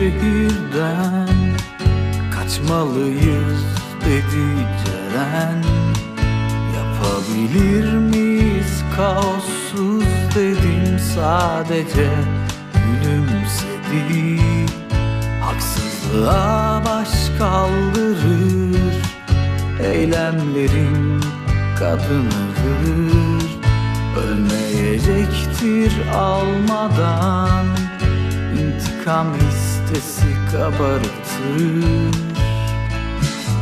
şehirden kaçmalıyız dedi Ceren. Yapabilir miyiz kaossuz dedim, sadece gülümsedi. Haksızlığa baş kaldırır, eylemlerin kadınıdır. Ölmeyecektir almadan, İntikam istesi kabartır.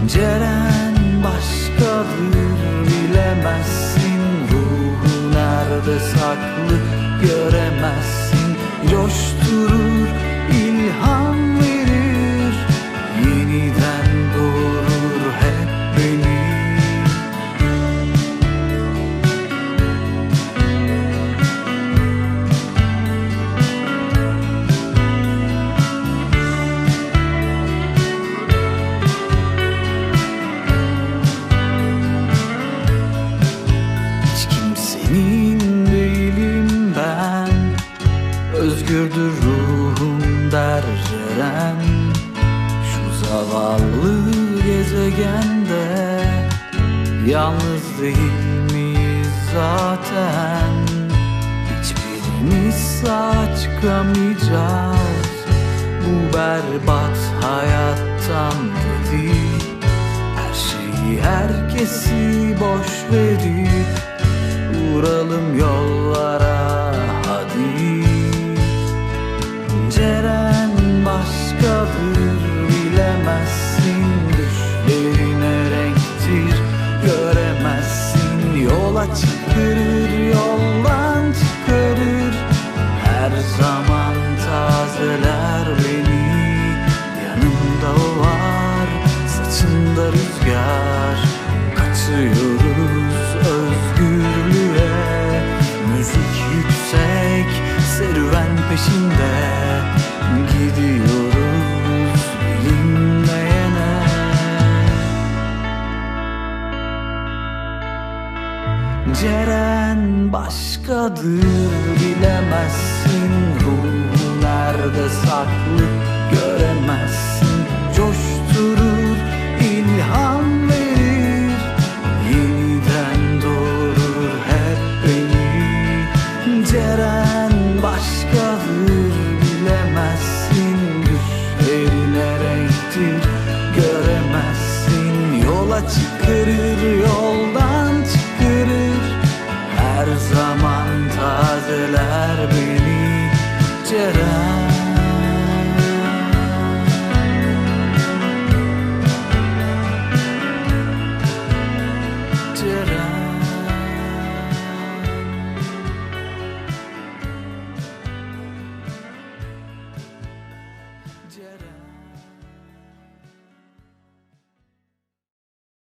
Ceren başkadır, bilemezsin. Ruhu nerede saklı göremezsin. Coşturur, ilham verir, yeniden doğurur hep beni. Senin değilim ben, özgürdür ruhum der Ceren. Şu zavallı gezegende yalnız değil miyiz zaten? Hiçbirimiz sağ çıkamayacağız bu berbat hayattan dedi. Her şeyi herkesi boş verip vuralım yollara hadi. Ceren başkadır, bilemezsin. Düşlerine renktir, göremezsin. Yola çıkarır, yoldan çıkarır, her zaman tazeler beni. Yanımda o var, saçında rüzgar, kaçıyoruz özgürlüğe. Müzik yüksek, serüven peşinde, gidiyoruz bilinmeyene. Ceren başkadır, bilemezsin. Ruhu nerede saklı göremezsin. Coşturur, ilham verir, yeniden doğurur hep beni. Ceren başkadır, bilemezsin. Düşlerine renktir, göremezsin. Yola çıkarır,